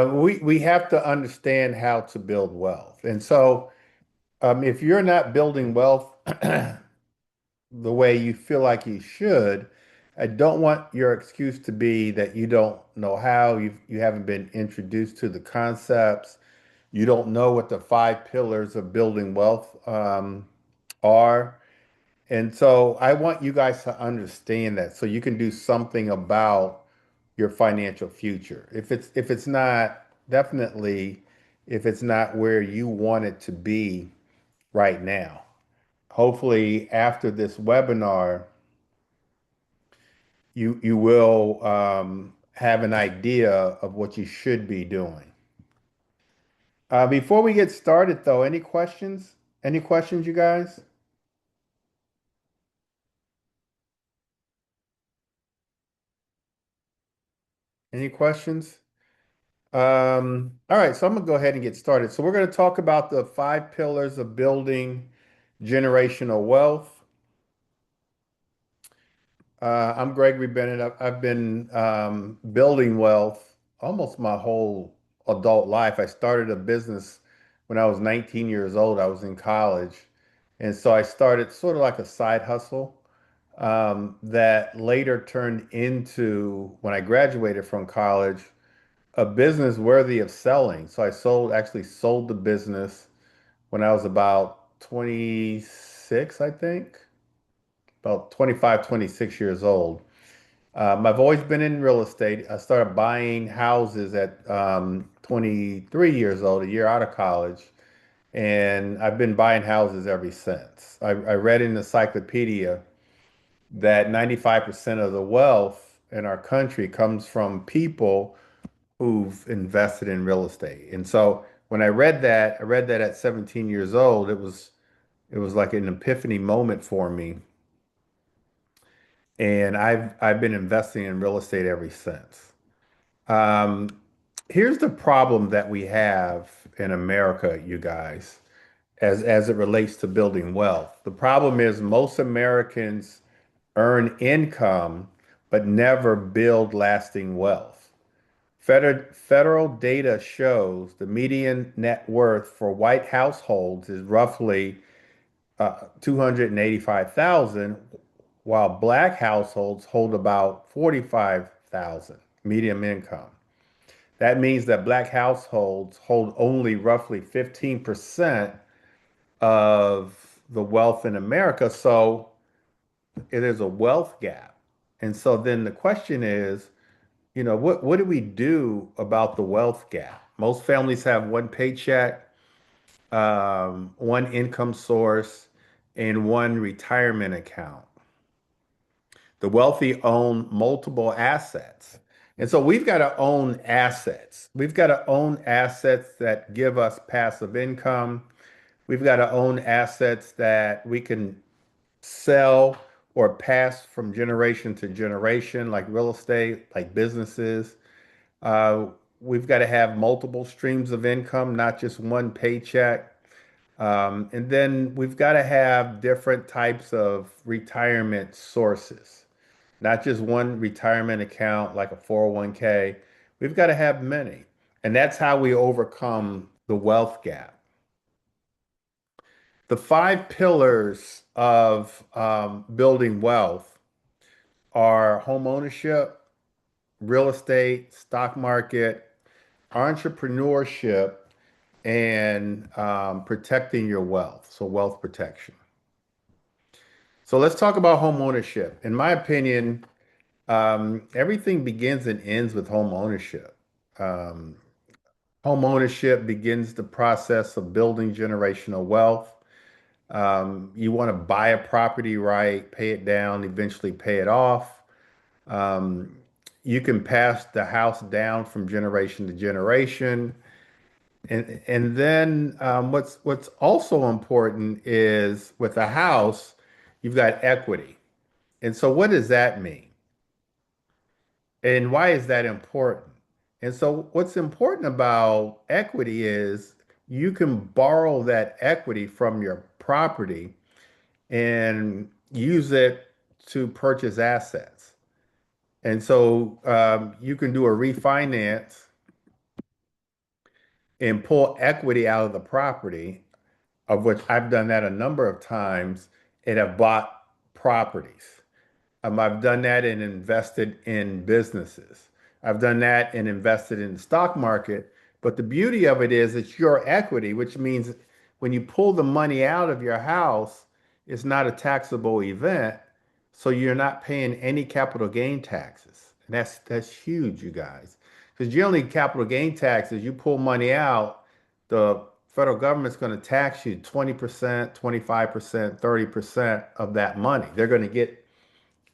We have to understand how to build wealth. And so if you're not building wealth the way you feel like you should, I don't want your excuse to be that you don't know how, you haven't been introduced to the concepts, you don't know what the five pillars of building wealth are. And so I want you guys to understand that so you can do something about your financial future. If it's not definitely if it's not where you want it to be right now. Hopefully after this webinar, you will have an idea of what you should be doing. Before we get started though, any questions? Any questions, you guys? Any questions? All right, so I'm gonna go ahead and get started. So we're gonna talk about the five pillars of building generational wealth. I'm Gregory Bennett. I've been building wealth almost my whole adult life. I started a business when I was 19 years old. I was in college. And so I started sort of like a side hustle that later turned into, when I graduated from college, a business worthy of selling. So actually sold the business when I was about 26, I think, about 25, 26 years old. I've always been in real estate. I started buying houses at 23 years old, a year out of college, and I've been buying houses ever since. I read in the encyclopedia that 95% of the wealth in our country comes from people who've invested in real estate. And so when I read that at 17 years old. It was like an epiphany moment for me. And I've been investing in real estate ever since. Um, Here's the problem that we have in America, you guys, as it relates to building wealth. The problem is most Americans earn income but never build lasting wealth. Federal data shows the median net worth for white households is roughly 285,000, while black households hold about 45,000 median income. That means that black households hold only roughly 15% of the wealth in America. So it is a wealth gap. And so then the question is, what do we do about the wealth gap? Most families have one paycheck, one income source, and one retirement account. The wealthy own multiple assets. And so we've got to own assets. We've got to own assets that give us passive income. We've got to own assets that we can sell or pass from generation to generation, like real estate, like businesses. Uh, we've got to have multiple streams of income, not just one paycheck. And then we've got to have different types of retirement sources, not just one retirement account like a 401k. We've got to have many. And that's how we overcome the wealth gap. The five pillars of building wealth are home ownership, real estate, stock market, entrepreneurship, and protecting your wealth. So, wealth protection. So, let's talk about home ownership. In my opinion, everything begins and ends with home ownership. Um, Home ownership begins the process of building generational wealth. You want to buy a property right, pay it down, eventually pay it off. Um, you can pass the house down from generation to generation. And then what's also important is with a house, you've got equity. And so what does that mean? And why is that important? And so what's important about equity is you can borrow that equity from your property and use it to purchase assets. And so you can do a refinance and pull equity out of the property, of which I've done that a number of times, and have bought properties. I've done that and invested in businesses. I've done that and invested in the stock market. But the beauty of it is it's your equity, which means when you pull the money out of your house, it's not a taxable event. So you're not paying any capital gain taxes. And that's huge, you guys. Because generally capital gain taxes, you pull money out, the federal government's going to tax you 20%, 25%, 30% of that money. They're going to get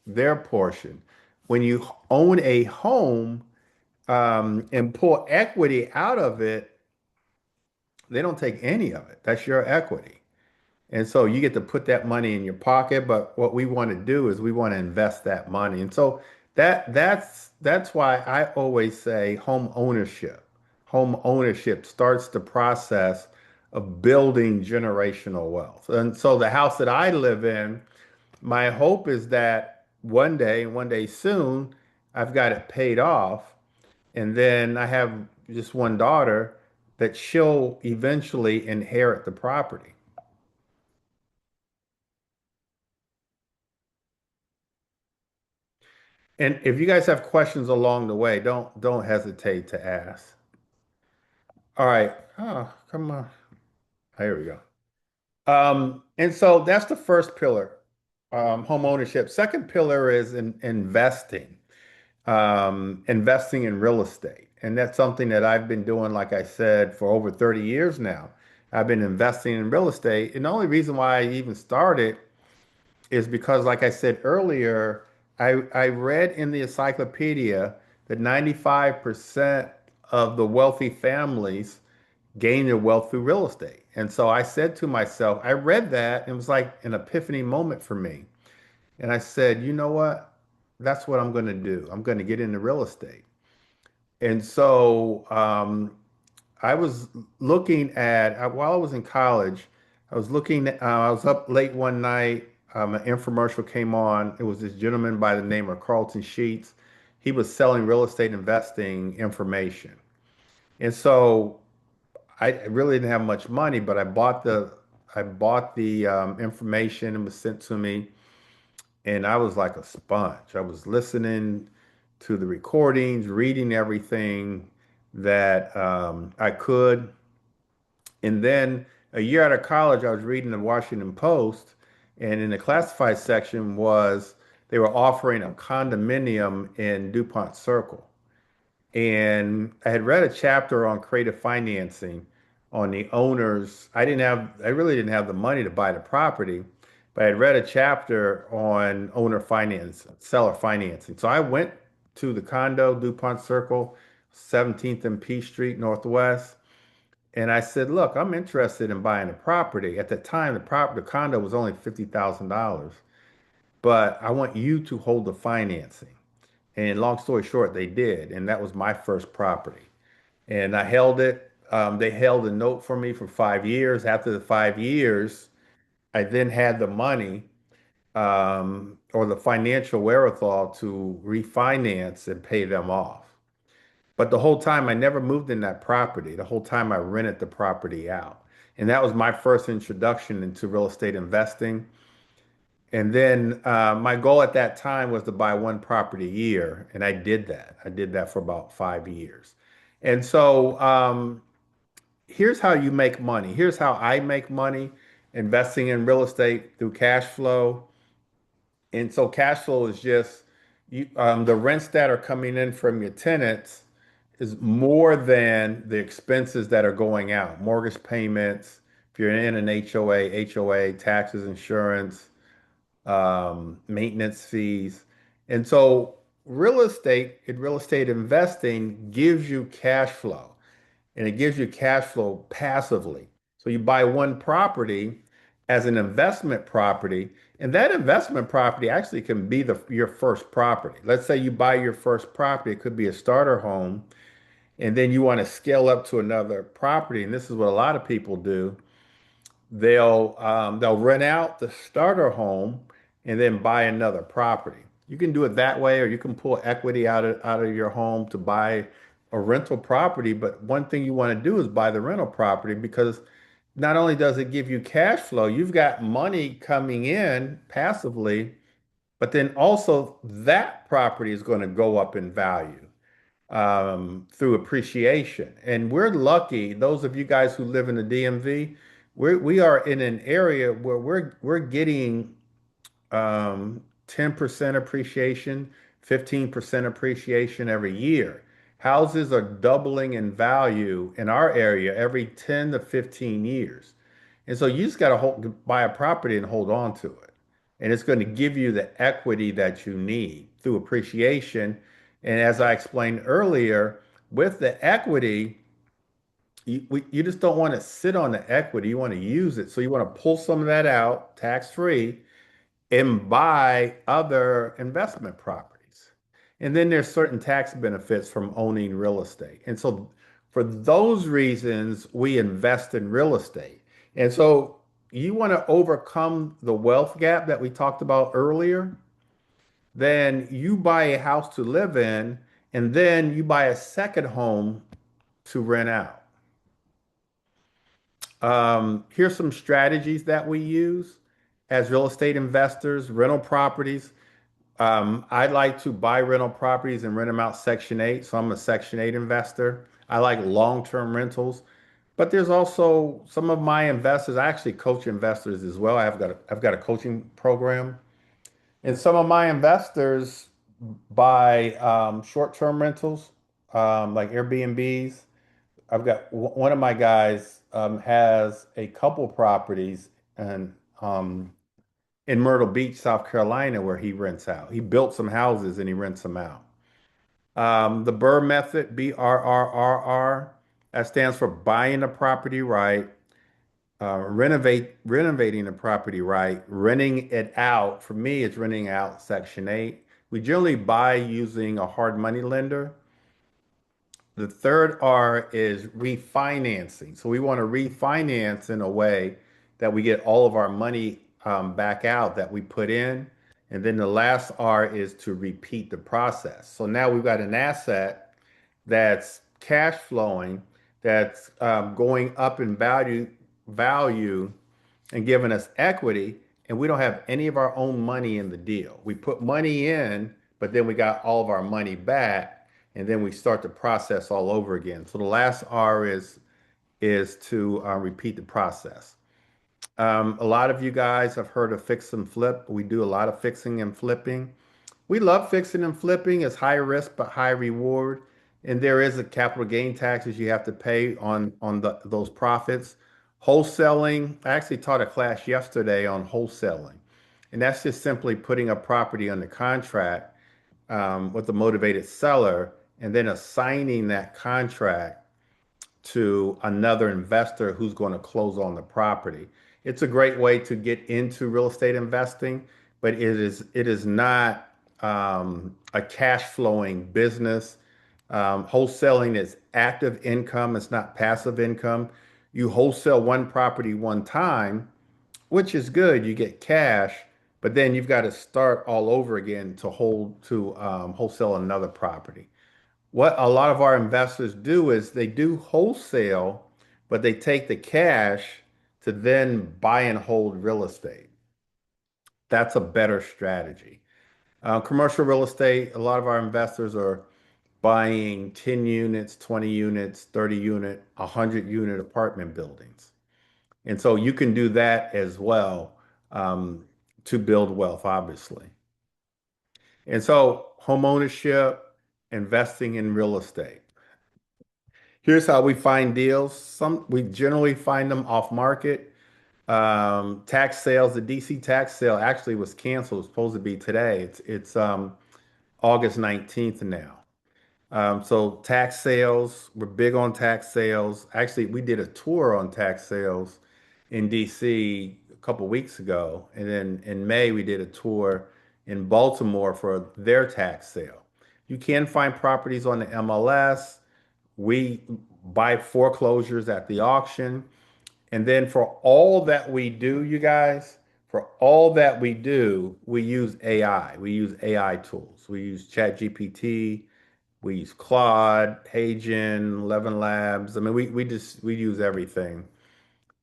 their portion. When you own a home and pull equity out of it, they don't take any of it. That's your equity. And so you get to put that money in your pocket, but what we want to do is we want to invest that money. And so that's why I always say home ownership. Home ownership starts the process of building generational wealth. And so the house that I live in, my hope is that one day soon, I've got it paid off. And then I have just one daughter that she'll eventually inherit the property. And if you guys have questions along the way, don't hesitate to ask. All right. Oh, come on. Here we go. And so that's the first pillar, home ownership. Second pillar is investing. Investing in real estate. And that's something that I've been doing, like I said, for over 30 years now. I've been investing in real estate. And the only reason why I even started is because, like I said earlier, I read in the encyclopedia that 95% of the wealthy families gain their wealth through real estate. And so I said to myself, I read that and it was like an epiphany moment for me. And I said, you know what? That's what I'm going to do. I'm going to get into real estate. And so I was looking at, while I was in college, I was up late one night. An infomercial came on. It was this gentleman by the name of Carlton Sheets. He was selling real estate investing information. And so I really didn't have much money, but I bought the information. It was sent to me. And I was like a sponge. I was listening to the recordings, reading everything that I could. And then a year out of college, I was reading the Washington Post, and in the classified section was they were offering a condominium in DuPont Circle. And I had read a chapter on creative financing on the owners. I really didn't have the money to buy the property, but I had read a chapter on owner finance, seller financing. So I went to the condo, DuPont Circle, 17th and P Street Northwest. And I said, look, I'm interested in buying a property. At the time, the condo was only $50,000, but I want you to hold the financing. And long story short, they did. And that was my first property. And I held it. They held a note for me for 5 years. After the 5 years, I then had the money or the financial wherewithal to refinance and pay them off. But the whole time, I never moved in that property. The whole time, I rented the property out. And that was my first introduction into real estate investing. And then my goal at that time was to buy one property a year, and I did that. I did that for about 5 years. And so here's how you make money. Here's how I make money investing in real estate through cash flow. And so cash flow is just the rents that are coming in from your tenants is more than the expenses that are going out, mortgage payments, if you're in an HOA, taxes, insurance, maintenance fees. And so real estate investing gives you cash flow and it gives you cash flow passively. So you buy one property as an investment property, and that investment property actually can be your first property. Let's say you buy your first property, it could be a starter home, and then you want to scale up to another property. And this is what a lot of people do. They'll rent out the starter home and then buy another property. You can do it that way, or you can pull equity out of your home to buy a rental property, but one thing you want to do is buy the rental property because not only does it give you cash flow, you've got money coming in passively, but then also that property is going to go up in value through appreciation. And we're lucky, those of you guys who live in the DMV, we are in an area where we're getting 10% appreciation, 15% appreciation every year. Houses are doubling in value in our area every 10 to 15 years. And so you just got to buy a property and hold on to it. And it's going to give you the equity that you need through appreciation. And as I explained earlier, with the equity, you just don't want to sit on the equity. You want to use it. So you want to pull some of that out tax free and buy other investment properties. And then there's certain tax benefits from owning real estate. And so for those reasons, we invest in real estate. And so you want to overcome the wealth gap that we talked about earlier, then you buy a house to live in, and then you buy a second home to rent out. Here's some strategies that we use as real estate investors, rental properties. I like to buy rental properties and rent them out Section 8. So I'm a Section 8 investor. I like long-term rentals. But there's also some of my investors, I actually coach investors as well. I've got a coaching program. And some of my investors buy short-term rentals, like Airbnbs. I've got one of my guys has a couple properties and in Myrtle Beach, South Carolina, where he rents out. He built some houses and he rents them out. The Burr method, BRRRR, that stands for buying a property right, renovating the property right, renting it out. For me, it's renting out Section 8. We generally buy using a hard money lender. The third R is refinancing. So we want to refinance in a way that we get all of our money back out that we put in. And then the last R is to repeat the process. So now we've got an asset that's cash flowing, that's going up in value and giving us equity, and we don't have any of our own money in the deal. We put money in, but then we got all of our money back, and then we start the process all over again. So the last R is to repeat the process. A lot of you guys have heard of fix and flip. We do a lot of fixing and flipping. We love fixing and flipping. It's high risk but high reward. And there is a capital gain taxes you have to pay on those profits. Wholesaling, I actually taught a class yesterday on wholesaling. And that's just simply putting a property under contract with a motivated seller and then assigning that contract to another investor who's going to close on the property. It's a great way to get into real estate investing, but it is not a cash flowing business. Wholesaling is active income, it's not passive income. You wholesale one property one time, which is good, you get cash, but then you've got to start all over again to wholesale another property. What a lot of our investors do is they do wholesale, but they take the cash to then buy and hold real estate. That's a better strategy. Commercial real estate, a lot of our investors are buying 10 units, 20 units, 30 unit, 100 unit apartment buildings. And so you can do that as well to build wealth, obviously. And so home ownership, investing in real estate. Here's how we find deals. We generally find them off market. Tax sales, the DC tax sale actually was canceled. It's supposed to be today. It's August 19th now. So tax sales, we're big on tax sales. Actually, we did a tour on tax sales in DC a couple weeks ago. And then in May, we did a tour in Baltimore for their tax sale. You can find properties on the MLS. We buy foreclosures at the auction. And then for all that we do, you guys, for all that we do, we use AI. We use AI tools. We use ChatGPT. We use Claude, Hagen, Levin Labs. I mean, we use everything.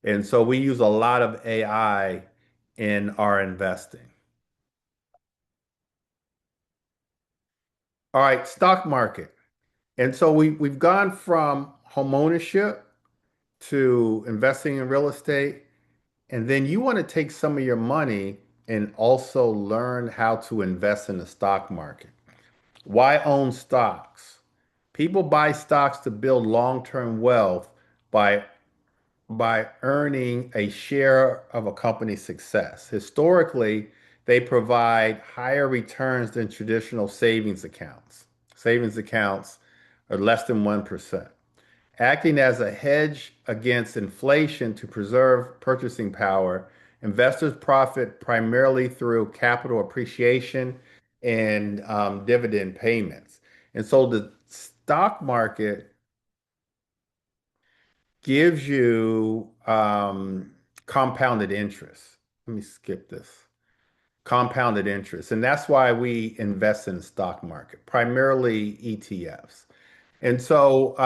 And so we use a lot of AI in our investing. All right, stock market. And so we've gone from home ownership to investing in real estate. And then you want to take some of your money and also learn how to invest in the stock market. Why own stocks? People buy stocks to build long-term wealth by earning a share of a company's success. Historically, they provide higher returns than traditional savings accounts. Savings accounts are less than 1%. Acting as a hedge against inflation to preserve purchasing power, investors profit primarily through capital appreciation and dividend payments. And so the stock market gives you compounded interest. Let me skip this. Compounded interest. And that's why we invest in the stock market, primarily ETFs. And so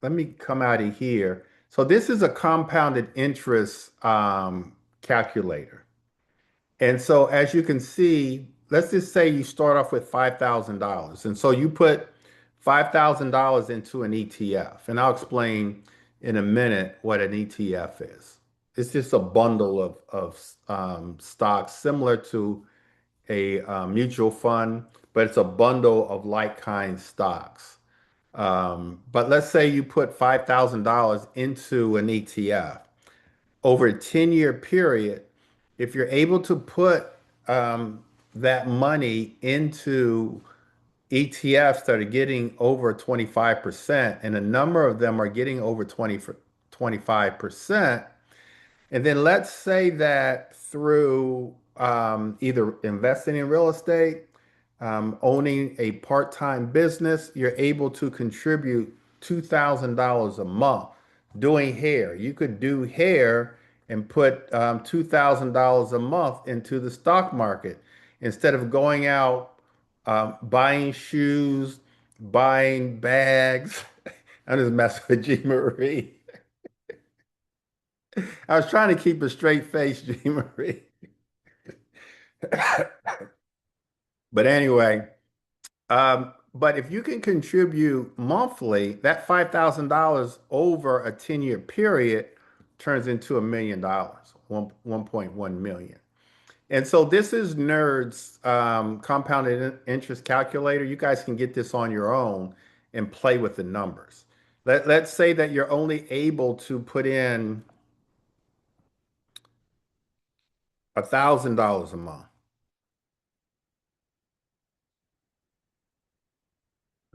let me come out of here. So this is a compounded interest calculator. And so as you can see, let's just say you start off with $5,000. And so you put $5,000 into an ETF. And I'll explain in a minute what an ETF is. It's just a bundle of stocks similar to a mutual fund, but it's a bundle of like kind stocks. But let's say you put $5,000 into an ETF over a 10-year period. If you're able to put that money into ETFs that are getting over 25%, and a number of them are getting over 25%, and then let's say that through either investing in real estate, owning a part-time business, you're able to contribute $2,000 a month. Doing hair, you could do hair and put $2,000 a month into the stock market instead of going out buying shoes, buying bags. I'm just messing with G Marie. I was trying to keep a straight face, G Marie. But anyway, but if you can contribute monthly, that $5,000 over a 10-year period turns into $1 million, 1.1 million. And so this is Nerd's compounded interest calculator. You guys can get this on your own and play with the numbers. Let's say that you're only able to put in $1,000 a month.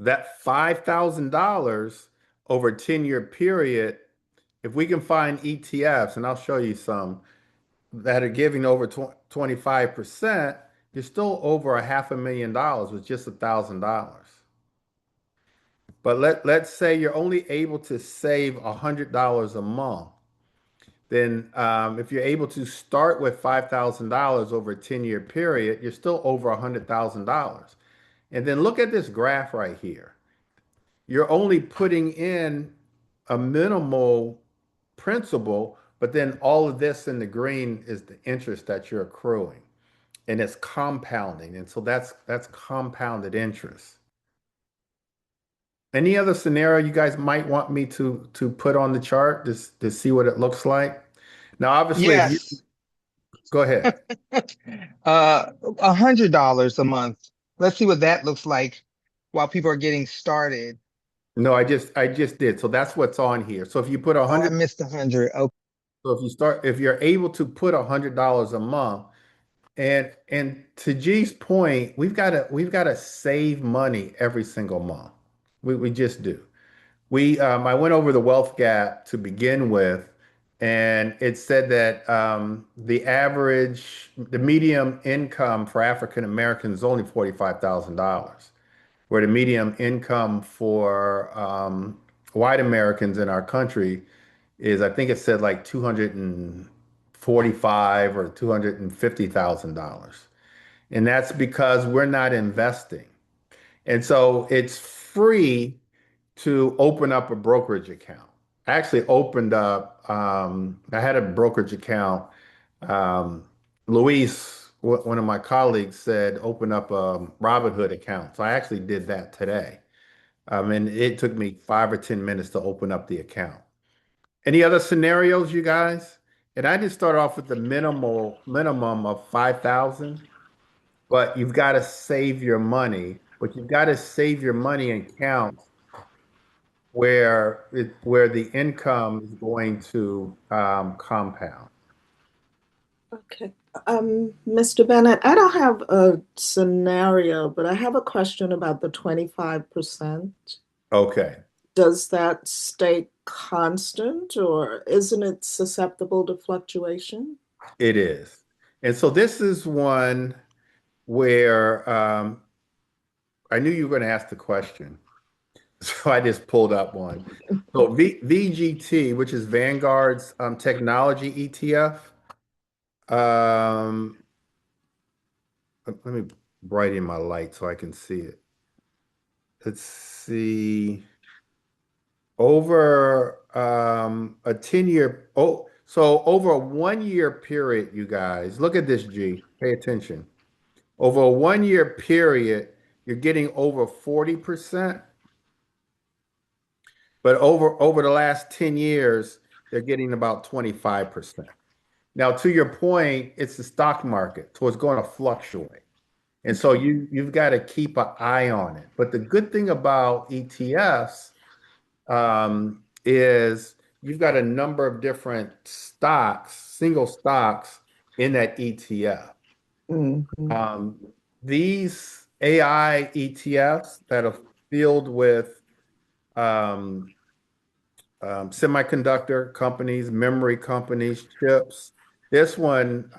That $5,000 over a 10-year period, if we can find ETFs, and I'll show you some that are giving over 25%, you're still over a $500,000 with just $1,000. But let's say you're only able to save $100 a month. Then if you're able to start with $5,000 over a 10-year period, you're still over $100,000. And then look at this graph right here. You're only putting in a minimal principal, but then all of this in the green is the interest that you're accruing, and it's compounding. And so that's compounded interest. Any other scenario you guys might want me to put on the chart just to see what it looks like? Now, obviously, if you Yes. go ahead. $100 a month. Let's see what that looks like while people are getting started. No, I just did. So that's what's on here. So if you put a Oh, I hundred, missed 100. Oh, so if you're able to put $100 a month, and to G's point, we've got to save money every single month. We just do. I went over the wealth gap to begin with, and it said that the medium income for African Americans is only $45,000, where the medium income for white Americans in our country is, I think it said like 245 or $250,000. And that's because we're not investing. And so it's free to open up a brokerage account. I actually opened up, I had a brokerage account. Um, Luis, one of my colleagues, said open up a Robinhood account. So I actually did that today. And it took me 5 or 10 minutes to open up the account. Any other scenarios, you guys? And I just start off with the minimal minimum of 5,000, but you've got to save your money. But you've got to save your money in accounts where the income is going to compound. Okay. Mr. Bennett, I don't have a scenario, but I have a question about the 25%. Okay, Does that stay constant or isn't it susceptible to fluctuation? it is. And so this is one where I knew you were going to ask the question. So I just pulled up one. So VGT, which is Vanguard's technology ETF. Um, let me brighten my light so I can see it. Let's see. Over a 10-year, so over a 1 year period, you guys, look at this, G. Pay attention. Over a 1 year period, you're getting over 40%, but over the last 10 years, they're getting about 25%. Now, to your point, it's the stock market, so it's going to fluctuate. And so you've got to keep an eye on it. But the good thing about ETFs is you've got a number of different stocks, single stocks in that ETF. Mhm. Um, these AI ETFs that are filled with um, semiconductor companies, memory companies, chips. This one,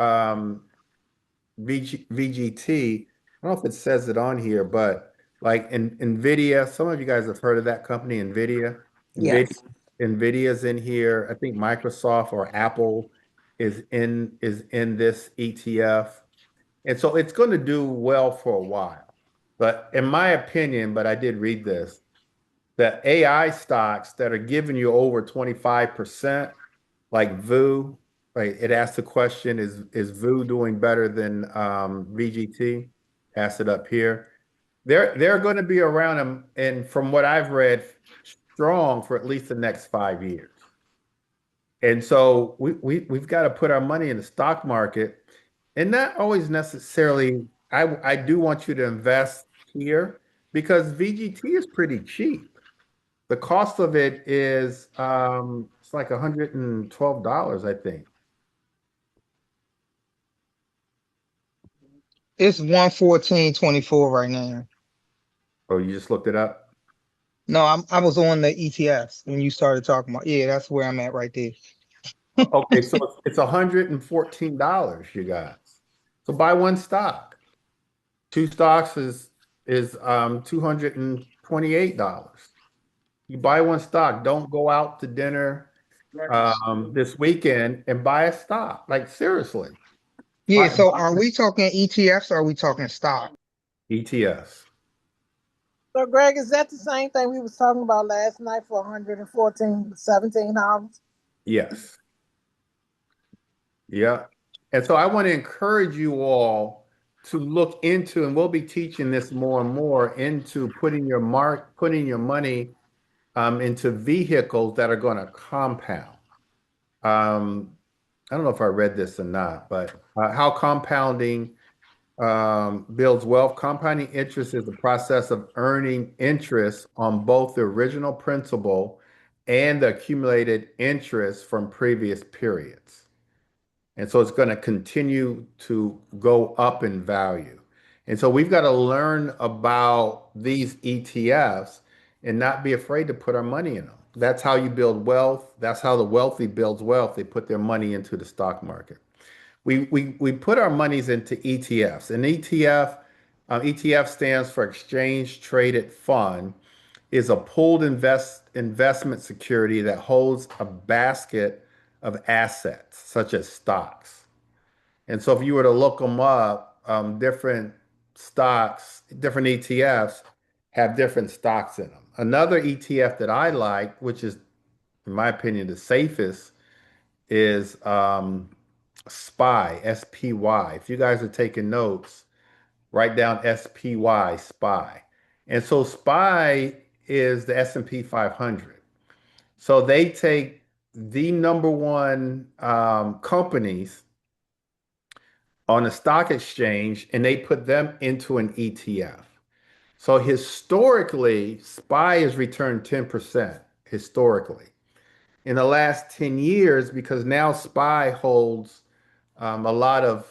VGT, I don't know if it says it on here, but like in NVIDIA, some of you guys have heard of that company, NVIDIA. NVIDIA, Yes. NVIDIA's in here. I think Microsoft or Apple is in this ETF. And so it's going to do well for a while. But in my opinion, but I did read this, the AI stocks that are giving you over 25%, like VU, right? It asked the question, is VU doing better than VGT? Asked it up here. They're going to be around them, and from what I've read, strong for at least the next 5 years. And so we've got to put our money in the stock market, and not always necessarily. I do want you to invest here because VGT is pretty cheap. The cost of it is it's like $112, I think. It's 114.24 right now. Oh, you just looked it up? No, I was on the ETFs when you started talking about. Yeah, that's where I'm at right there. Okay, so it's $114, you guys. So buy one stock. Two stocks is $228. You buy one stock. Don't go out to dinner this weekend and buy a stock. Like seriously, Yeah, so buy are we talking ETFs or are we talking stock? ETFs. So, Greg, is that the same thing we was talking about last night for 114, $17? Yes. Yeah. And so I want to encourage you all to look into, and we'll be teaching this more and more, into putting your money into vehicles that are going to compound. Um, I don't know if I read this or not, but how compounding builds wealth. Compounding interest is the process of earning interest on both the original principal and the accumulated interest from previous periods. And so it's going to continue to go up in value. And so we've got to learn about these ETFs and not be afraid to put our money in them. That's how you build wealth. That's how the wealthy builds wealth. They put their money into the stock market. We put our monies into ETFs. An ETF stands for Exchange Traded Fund, is a pooled investment security that holds a basket of assets, such as stocks. And so if you were to look them up, different stocks, different ETFs, have different stocks in them. Another ETF that I like, which is, in my opinion, the safest, is SPY, SPY. If you guys are taking notes, write down SPY, SPY. And so SPY is the S&P 500. So they take the number one companies on the stock exchange and they put them into an ETF. So historically, SPY has returned 10% historically. In the last 10 years, because now SPY holds a lot of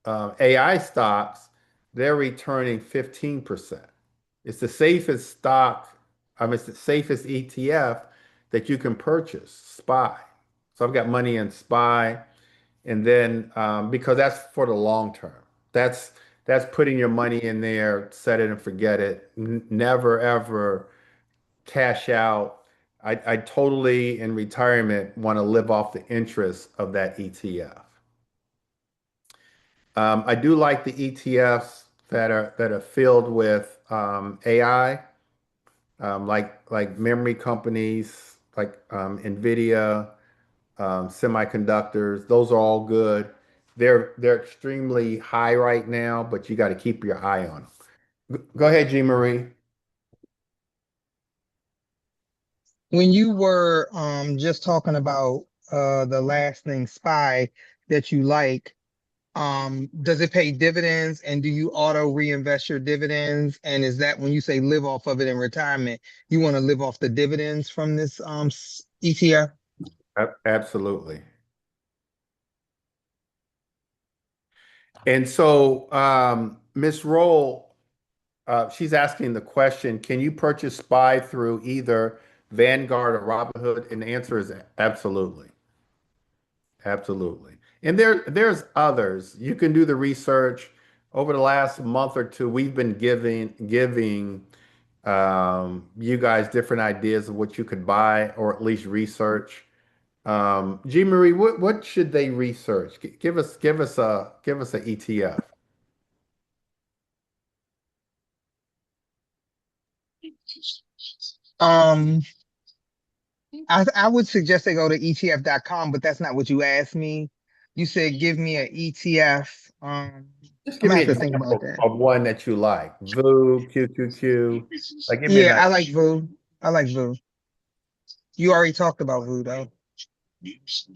AI stocks, they're returning 15%. It's the safest stock, it's the safest ETF that you can purchase, SPY. So I've got money in SPY, and then because that's for the long term. That's that's putting your money in there, set it and forget it. Never ever cash out. I totally in retirement want to live off the interest of that ETF. I do like the ETFs that are filled with AI, like memory companies, like Nvidia, semiconductors. Those are all good. They're extremely high right now, but you got to keep your eye on them. Go ahead, Jean Marie. When you were just talking about the last thing, SPY, that you like, does it pay dividends, and do you auto reinvest your dividends? And is that when you say live off of it in retirement, you want to live off the dividends from this ETF? Absolutely. And so, Miss Roll, she's asking the question, can you purchase SPY through either Vanguard or Robinhood? And the answer is absolutely. Absolutely. And there's others. You can do the research. Over the last month or two, we've been giving you guys different ideas of what you could buy or at least research. Jean Marie, what should they research? Give us a ETF. Um, I would suggest they go to ETF.com, but that's not what you asked me. You said give me an ETF. Just I'm give gonna me have an to think about example that. of one that you like. VU, QQQ. Like, give me an Yeah, idea. I like VU. I like VU. You already talked about VU though.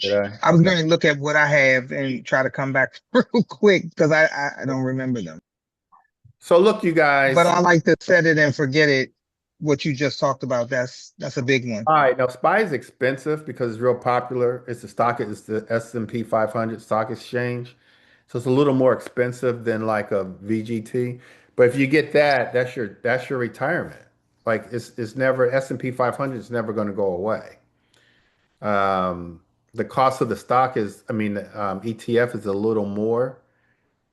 Did I? I was Okay. going to look at what I have and try to come back real quick because I don't remember them. So look, you But guys. I like to set it and forget it. What you just talked about, that's a big one. All right, now SPY is expensive because it's real popular. It's the S&P 500 stock exchange. So it's a little more expensive than like a VGT. But if you get that, that's your retirement. Like it's never S&P 500 is never going to go away. The cost of the stock is, ETF is a little more,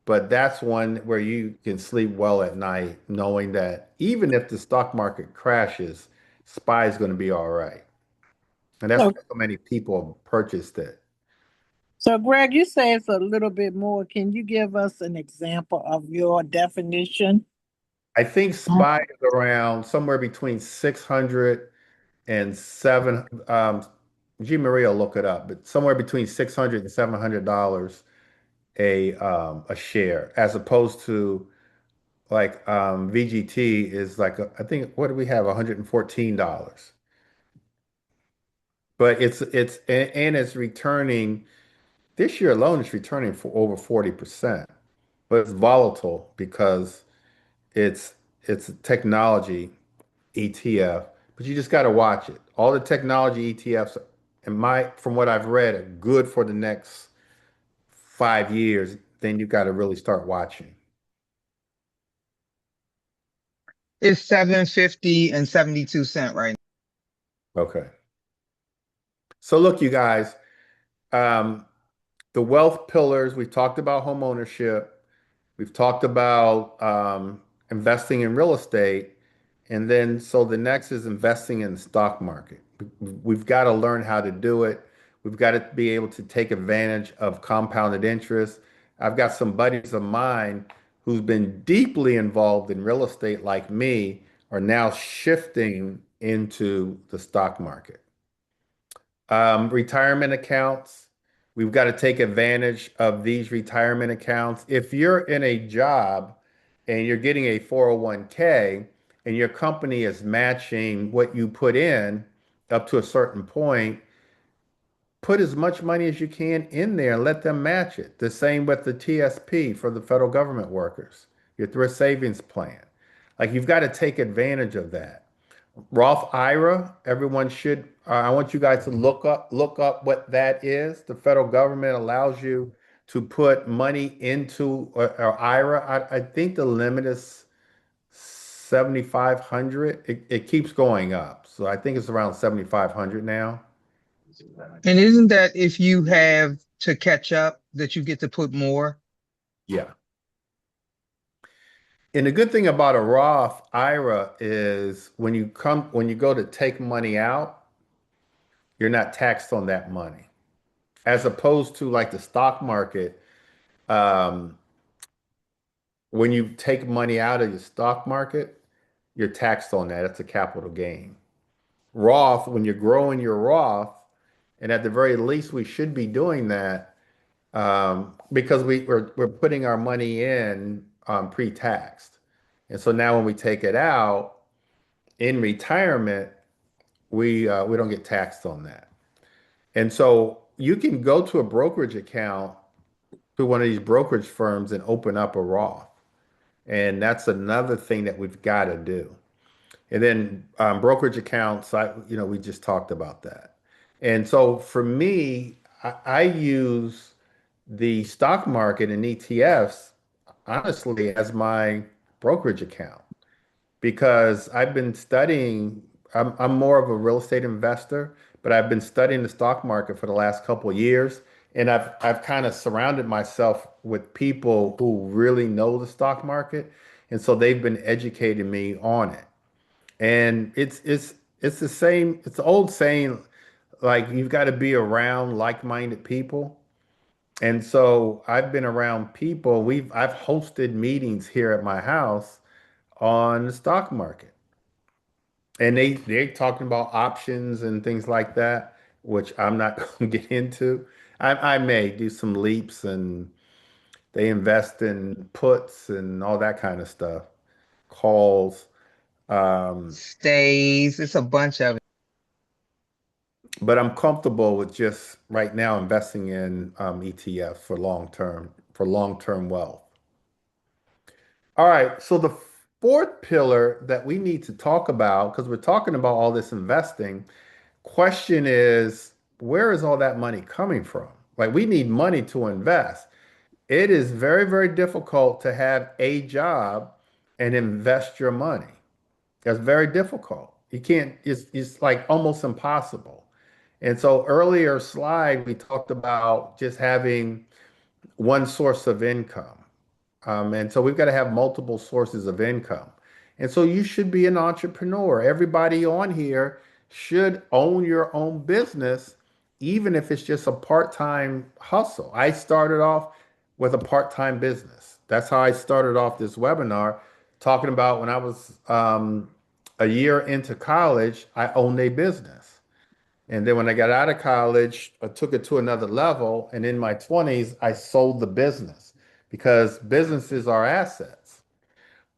but that's one where you can sleep well at night knowing that even if the stock market crashes, SPY is going to be all right. And that's So, why so many people have purchased it. so Greg, you say it's a little bit more. Can you give us an example of your definition? I think SPY is around somewhere between 600 and 7 G Maria will look it up, but somewhere between 600 and $700 a share, as opposed to like VGT is like I think what do we have $114. But and it's returning this year alone it's returning for over 40%. But it's volatile because It's it's a technology ETF, but you just got to watch it. All the technology ETFs, from what I've read, are good for the next 5 years. Then you got to really start watching. It's 750 and 72 cents right Okay. So look, you guys, um, the wealth pillars. We've talked about home ownership. We've talked about investing in real estate. And then, so the next is investing in the stock market. We've got to learn how to do it. We've got to be able to take advantage of compounded interest. I've got some buddies of mine who's been deeply involved in real estate like me are now shifting into the stock market. Retirement accounts, we've got to take advantage of these retirement accounts. If you're in a job and you're getting a 401k and your company is matching what you put in up to a certain point, put as much money as you can in there and let them match it. The same with the TSP for the federal government workers, your thrift savings plan. Like you've got to take advantage of that. Roth IRA, everyone should, I want you guys to look up what that is. The federal government allows you to put money into a IRA. I think the limit is 7,500. It keeps going up. So I think it's around 7,500 now. And isn't that if you have to catch up that you get to put more? Yeah. And the good thing about a Roth IRA is when you go to take money out, you're not taxed on that money. As opposed to like the stock market, um, when you take money out of your stock market, you're taxed on that. It's a capital gain. Roth, when you're growing your Roth, and at the very least, we should be doing that because we're putting our money in pre-taxed. And so now when we take it out in retirement, we don't get taxed on that. And so you can go to a brokerage account to one of these brokerage firms and open up a Roth. And that's another thing that we've got to do. And then brokerage accounts, we just talked about that. And so for me, I use the stock market and ETFs honestly as my brokerage account because I've been studying. I'm more of a real estate investor, but I've been studying the stock market for the last couple of years, and I've kind of surrounded myself with people who really know the stock market, and so they've been educating me on it. And it's the same. It's the old saying, like you've got to be around like-minded people. And so I've been around people. I've hosted meetings here at my house on the stock market. And they're talking about options and things like that, which I'm not going to get into. I may do some leaps and they invest in puts and all that kind of stuff, calls. Um, Stays. It's a bunch of it. but I'm comfortable with just right now investing in ETF for long-term wealth. All right, so the fourth pillar that we need to talk about, because we're talking about all this investing, question is, where is all that money coming from? Like, we need money to invest. It is very, very difficult to have a job and invest your money. That's very difficult. You can't, it's like almost impossible. And so earlier slide, we talked about just having one source of income. And so we've got to have multiple sources of income. And so you should be an entrepreneur. Everybody on here should own your own business, even if it's just a part-time hustle. I started off with a part-time business. That's how I started off this webinar, talking about when I was a year into college, I owned a business. And then when I got out of college, I took it to another level. And in my 20s, I sold the business because businesses are assets.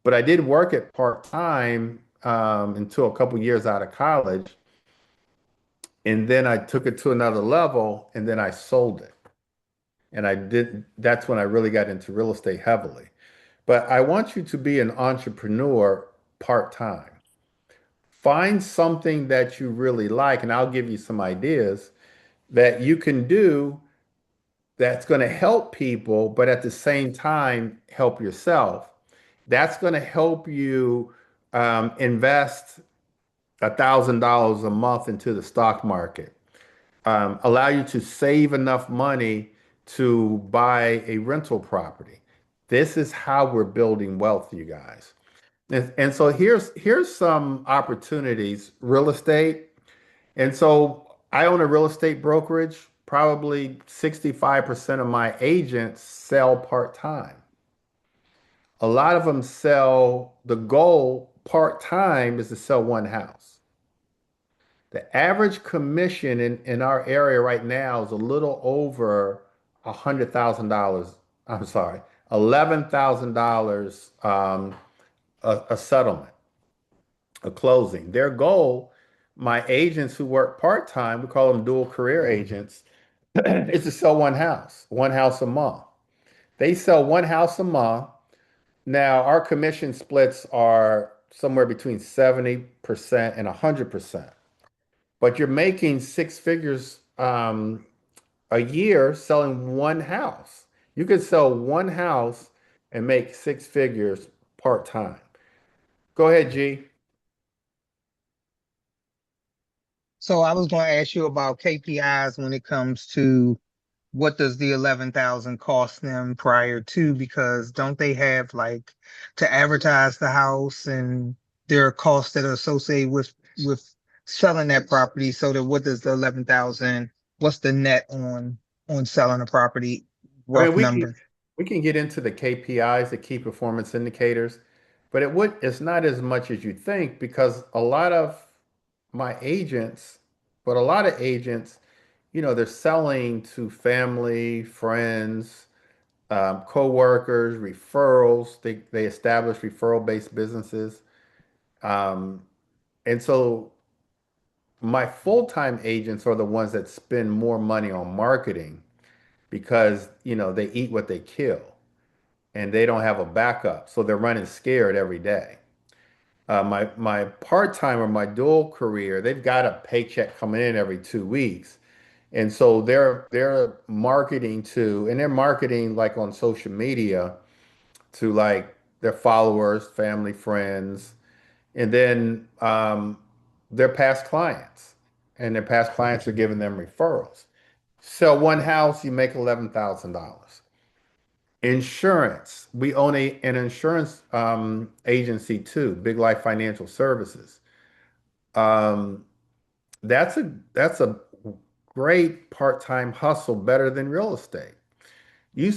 But I did work at part-time until a couple years out of college. And then I took it to another level and then I sold it. And that's when I really got into real estate heavily. But I want you to be an entrepreneur part-time. Find something that you really like, and I'll give you some ideas that you can do that's going to help people, but at the same time, help yourself. That's going to help you invest $1,000 a month into the stock market, allow you to save enough money to buy a rental property. This is how we're building wealth, you guys. And so here's some opportunities, real estate. And so I own a real estate brokerage. Probably 65% of my agents sell part-time. A lot of them sell, the goal part-time is to sell one house. The average commission in our area right now is a little over $100,000. I'm sorry, $11,000 a settlement, a closing. Their goal, my agents who work part-time, we call them dual career agents, is to sell one house a month. They sell one house a month. Now, our commission splits are somewhere between 70% and 100%. But you're making six figures a year selling one house. You could sell one house and make six figures part-time. Go ahead, G. So I was going to ask you about KPIs when it comes to what does the 11,000 cost them prior to, because don't they have like to advertise the house and there are costs that are associated with selling that property, so that what does the 11,000, what's the net on selling a property, I mean, rough number? we can get into the KPIs, the key performance indicators, but it's not as much as you think because a lot of my agents, but a lot of agents, they're selling to family, friends, co-workers, referrals. They establish referral-based businesses. Um, and so my full-time agents are the ones that spend more money on marketing because, they eat what they kill and they don't have a backup. So they're running scared every day. My part-time or my dual career, they've got a paycheck coming in every 2 weeks. And so they're marketing to, and they're marketing like on social media to like their followers, family, friends, and then their past clients. And their past clients are giving them referrals. Sell one house, you make $11,000. Insurance. We own an insurance agency too, Big Life Financial Services. Um, that's a great part-time hustle, better than real estate. You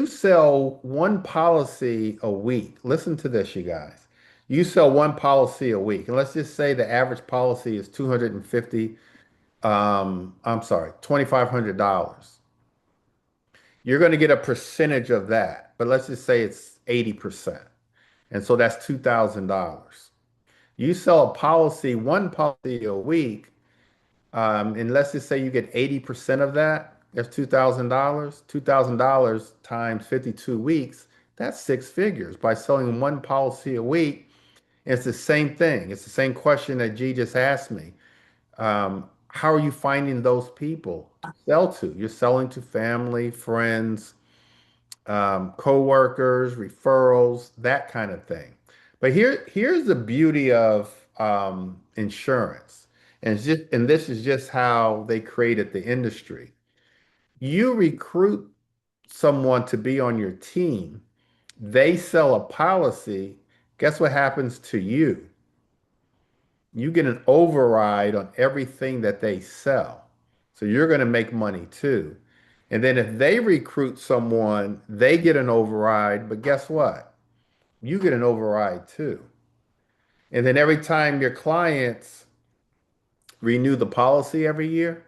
sell one policy a week. Listen to this, you guys. You sell one policy a week, and let's just say the average policy is 250, I'm sorry, $2,500. You're going to get a percentage of that, but let's just say it's 80%. And so that's $2,000. You sell one policy a week, and let's just say you get 80% of that, that's $2,000. $2,000 times 52 weeks, that's six figures by selling one policy a week. It's the same thing. It's the same question that G just asked me. How are you finding those people to sell to? You're selling to family, friends, co-workers, referrals, that kind of thing. But here's the beauty of insurance, and this is just how they created the industry. You recruit someone to be on your team, they sell a policy. Guess what happens to you? You get an override on everything that they sell. So you're going to make money too. And then if they recruit someone, they get an override, but guess what? You get an override too. And then every time your clients renew the policy every year,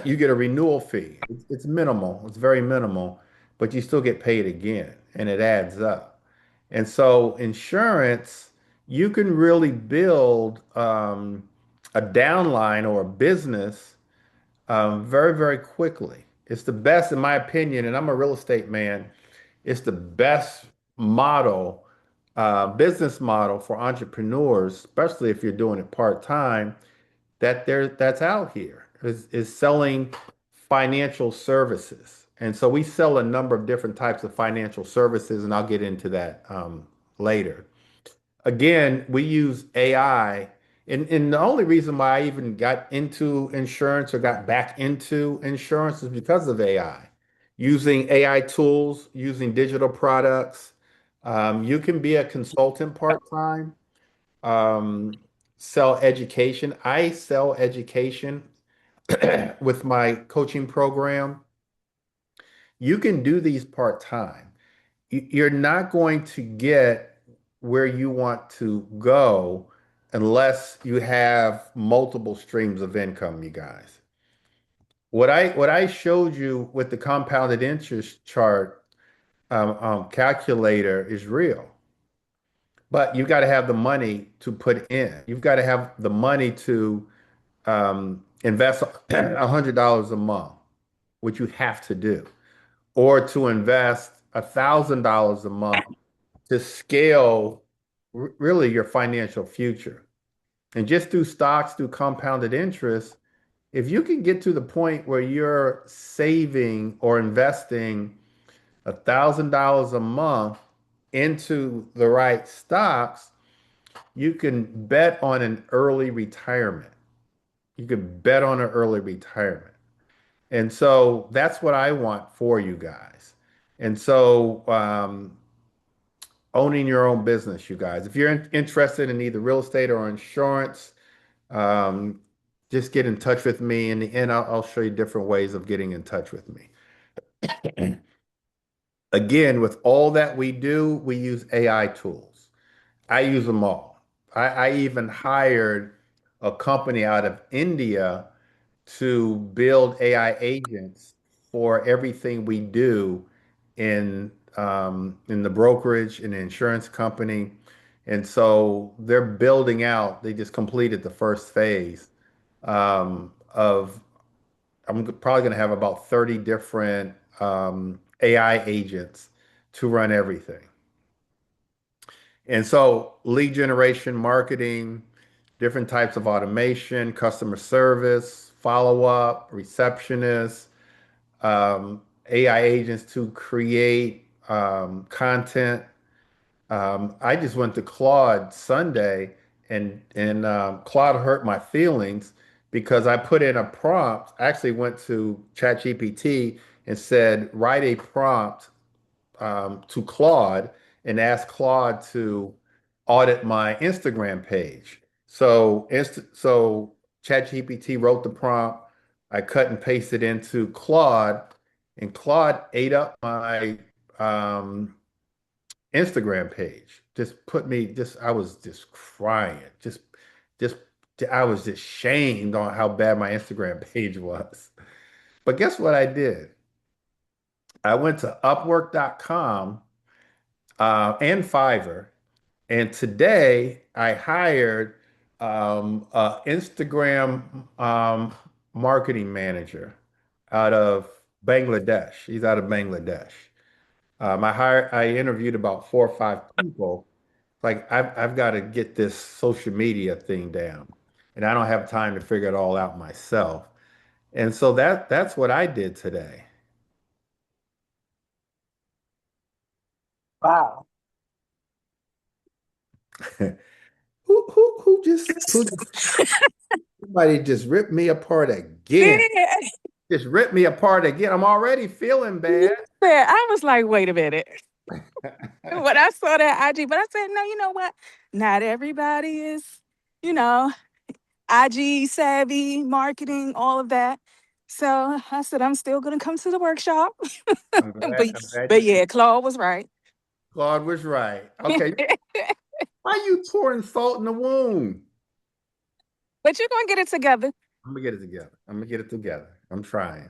you get a renewal fee. It's minimal, it's very minimal, but you still get paid again, and it adds up. And so, insurance, you can really build a downline or a business very, very quickly. It's the best, in my opinion, and I'm a real estate man. It's the best model, business model for entrepreneurs, especially if you're doing it part-time, that's out here is selling financial services. And so we sell a number of different types of financial services, and I'll get into that later. Again, we use AI. And the only reason why I even got into insurance or got back into insurance is because of AI. Using AI tools, using digital products. You can be a consultant part-time, um, sell education. I sell education with my coaching program. You can do these part-time. you're not going to get where you want to go unless you have multiple streams of income, you guys. What I showed you with the compounded interest chart calculator is real, but you've got to have the money to put in. You've got to have the money to invest $100 a month, which you have to do, or to invest $1,000 a month to scale really your financial future. And just through stocks, through compounded interest, if you can get to the point where you're saving or investing $1,000 a month into the right stocks, you can bet on an early retirement. You can bet on an early retirement. And so that's what I want for you guys. And so owning your own business, you guys. If you're interested in either real estate or insurance, um, just get in touch with me. In the end, I'll show you different ways of getting in touch with me. Again, with all that we do, we use AI tools. I use them all. I even hired a company out of India to build AI agents for everything we do in the brokerage and the insurance company. And so they're building out, they just completed the first phase of, I'm probably going to have about 30 different AI agents to run everything. And so lead generation, marketing, different types of automation, customer service, follow-up, receptionists, AI agents to create content. I just went to Claude Sunday and Claude hurt my feelings because I put in a prompt. I actually went to ChatGPT and said, write a prompt to Claude and ask Claude to audit my Instagram page. So ChatGPT wrote the prompt. I cut and pasted into Claude, and Claude ate up my Instagram page. Just put me just I was just crying. Just I was just shamed on how bad my Instagram page was. But guess what I did? I went to Upwork.com and Fiverr. And today I hired a Instagram marketing manager out of Bangladesh. He's out of Bangladesh. I interviewed about 4 or 5 people. Like I've got to get this social media thing down, and I don't have time to figure it all out myself. And so that's what I did today. Wow. Who somebody just ripped me apart again. Yeah. Just ripped me apart again. I'm already feeling bad. Yeah, I was like, wait a minute. When I saw that IG, but I said, no, you know what? Not everybody is, you know, IG savvy, marketing, all of that. So I said, I'm still gonna come to the workshop. but I'm glad but you came. yeah, Claude was right. Claude was right. Okay, But why you pouring salt in the wound? you're gonna get it together. I'm gonna get it together. I'm gonna get it together. I'm trying.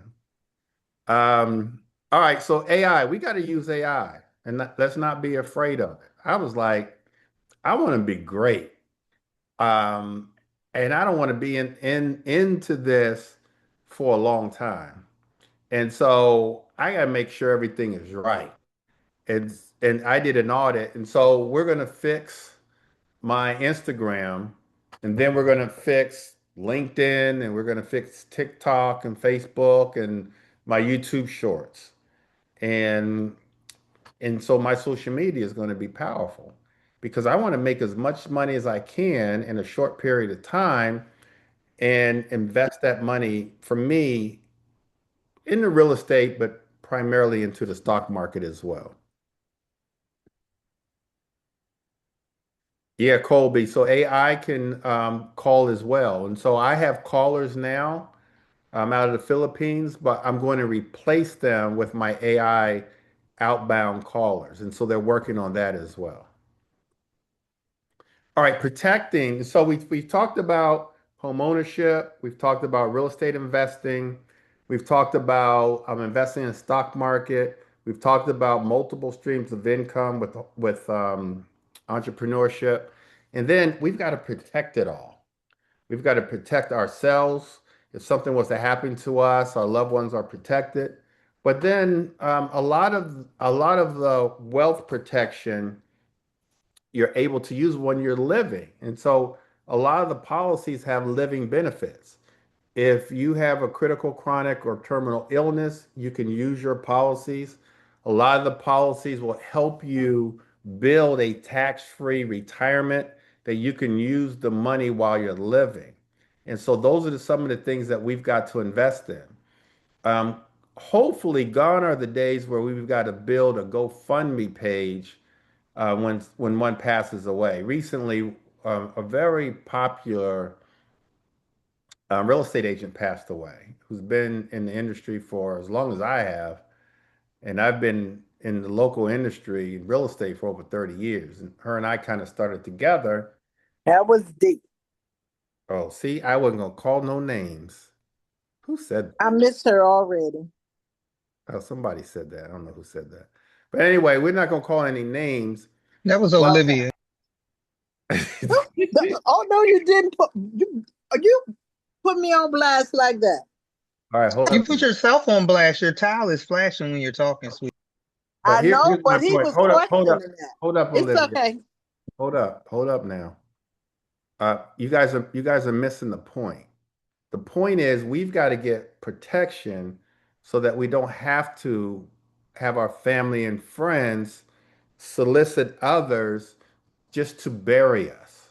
All right, so AI, we got to use AI and let's not be afraid of it. I was like, I want to be great. Um, and I don't want to be into this for a long time. And so I got to make sure everything is right. And I did an audit, and so we're gonna fix my Instagram, and then we're gonna fix LinkedIn, and we're gonna fix TikTok and Facebook and my YouTube shorts. And and so my social media is going to be powerful because I want to make as much money as I can in a short period of time and invest that money for me in the real estate, but primarily into the stock market as well. Yeah, Colby. So AI can call as well. And so I have callers now out of the Philippines, but I'm going to replace them with my AI outbound callers. And so they're working on that as well. All right, protecting. So we've talked about home ownership. We've talked about real estate investing. We've talked about investing in the stock market. We've talked about multiple streams of income with entrepreneurship. And then we've got to protect it all. We've got to protect ourselves. If something was to happen to us, our loved ones are protected. But then a lot of the wealth protection you're able to use when you're living. And so a lot of the policies have living benefits. If you have a critical, chronic, or terminal illness, you can use your policies. A lot of the policies will help you build a tax-free retirement that you can use the money while you're living. And so those are some of the things that we've got to invest in. Um, Hopefully, gone are the days where we've got to build a GoFundMe page when one passes away. Recently, a very popular real estate agent passed away, who's been in the industry for as long as I have, and I've been in the local industry in real estate for over 30 years. And her and I kind of started together. That was deep. Oh, see, I wasn't gonna call no names. Who said? I miss her already. Oh, somebody said that. I don't know who said that. But anyway, we're not gonna call any names. That was But Olivia. Oh no, you didn't you put me on blast like that. all right, hold You up. put yourself on blast. Your tile is flashing when you're talking, sweet. But I know, here's my but he point. was Hold up, hold questioning up, that. hold up, It's Olivia. okay. Hold up now. You guys are missing the point. The point is we've got to get protection so that we don't have to have our family and friends solicit others just to bury us.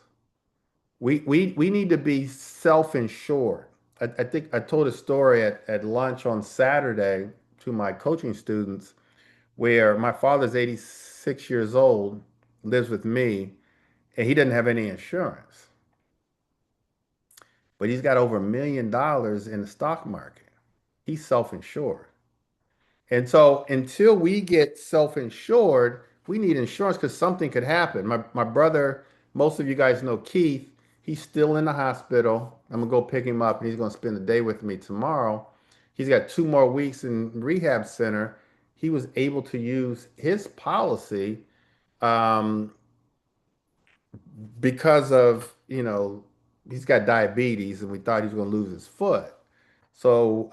We need to be self-insured. I think I told a story at lunch on Saturday to my coaching students where my father's 86 years old, lives with me, and he doesn't have any insurance, but he's got over $1 million in the stock market. He's self-insured. And so until we get self-insured, we need insurance because something could happen. My brother, most of you guys know Keith, he's still in the hospital. I'm gonna go pick him up and he's gonna spend the day with me tomorrow. He's got 2 more weeks in rehab center. He was able to use his policy um, because of, he's got diabetes and we thought he was going to lose his foot. So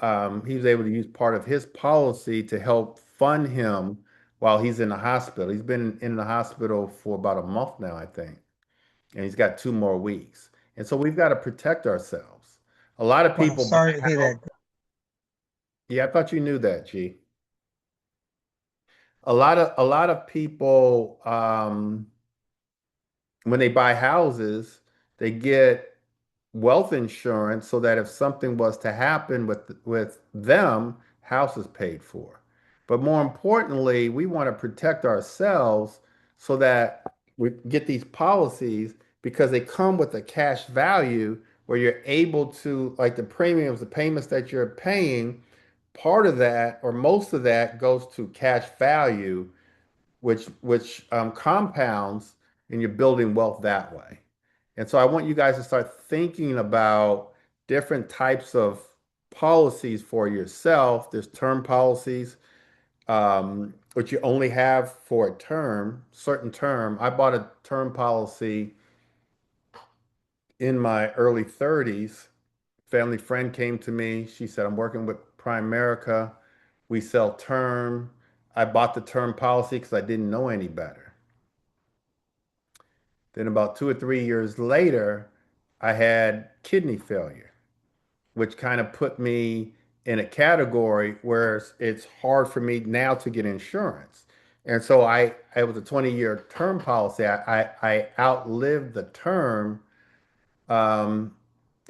he was able to use part of his policy to help fund him while he's in the hospital. He's been in the hospital for about a month now, I think, and he's got 2 more weeks. And so we've got to protect ourselves. A lot of Wow, people sorry buy to hear that. Yeah, I thought you knew that, G. A lot of people when they buy houses, they get wealth insurance so that if something was to happen with them, house is paid for. But more importantly, we want to protect ourselves so that we get these policies because they come with a cash value where you're able to, like the premiums, the payments that you're paying, part of that or most of that goes to cash value, which compounds and you're building wealth that way. And so I want you guys to start thinking about different types of policies for yourself. There's term policies, which you only have for a term, certain term. I bought a term policy in my early 30s. Family friend came to me. She said, I'm working with Primerica. We sell term. I bought the term policy because I didn't know any better. Then about 2 or 3 years later, I had kidney failure, which kind of put me in a category where it's hard for me now to get insurance. And so it was a 20-year term policy. I outlived the term. Um,